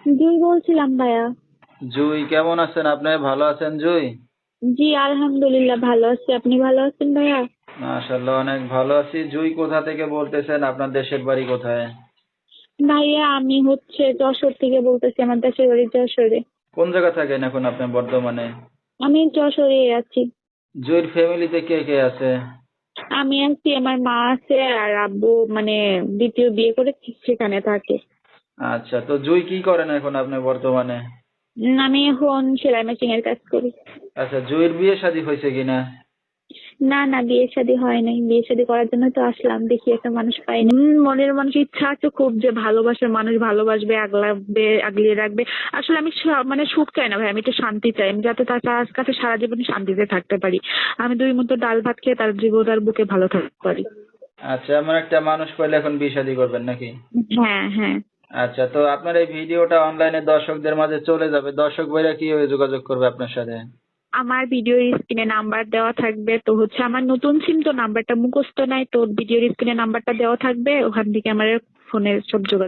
জুই বলছিলাম ভাইয়া। জুই কেমন আছেন আপনি? ভালো আছেন জুই? জি আলহামদুলিল্লাহ ভালো আছি, আপনি ভালো আছেন ভাইয়া? মাশাআল্লাহ অনেক ভালো আছি। জুই কোথা থেকে বলতেছেন? আপনার দেশের বাড়ি কোথায়? ভাইয়া আমি যশোর থেকে বলতেছি, আমার দেশের বাড়ি যশোরে। কোন জায়গা থাকেন এখন আপনি বর্তমানে? আমি যশোরে আছি। জুইর ফ্যামিলিতে কে কে আছে? আমি আছি, আমার মা আছে আর আব্বু মানে দ্বিতীয় বিয়ে করে সেখানে থাকে। আচ্ছা, তো জুই কি করেন এখন আপনি বর্তমানে? আমি এখন সেলাই মেশিন এর কাজ করি। আচ্ছা, জুইর বিয়ে শাদী হয়েছে কিনা? না না, বিয়ে শাদী হয় নাই, বিয়ে শাদী করার জন্য তো আসলাম, দেখি একটা মানুষ পাই না। মনের মানুষের ইচ্ছা আছে খুব যে ভালোবাসার মানুষ ভালোবাসবে, আগলাবে, আগলিয়ে রাখবে। আসলে আমি মানে সুখ চাই না ভাই, আমি একটু শান্তি চাই, আমি যাতে তার কাছে সারা জীবন শান্তিতে থাকতে পারি। আমি দুই মতো ডাল ভাত খেয়ে তার জীবন তার বুকে ভালো থাকতে পারি। আচ্ছা, এমন একটা মানুষ পাইলে এখন বিয়ে শাদী করবেন নাকি? হ্যাঁ হ্যাঁ। আচ্ছা, তো আপনার এই ভিডিওটা অনলাইনে দর্শকদের মাঝে চলে যাবে, দর্শক ভাইরা কিভাবে যোগাযোগ করবে আপনার সাথে? আমার ভিডিওর স্ক্রিনে নাম্বার দেওয়া থাকবে, তো আমার নতুন সিম, তো নাম্বারটা মুখস্থ নাই, তো ভিডিওর স্ক্রিনে নাম্বারটা দেওয়া থাকবে, ওখান থেকে আমার ফোনের সব যোগাযোগ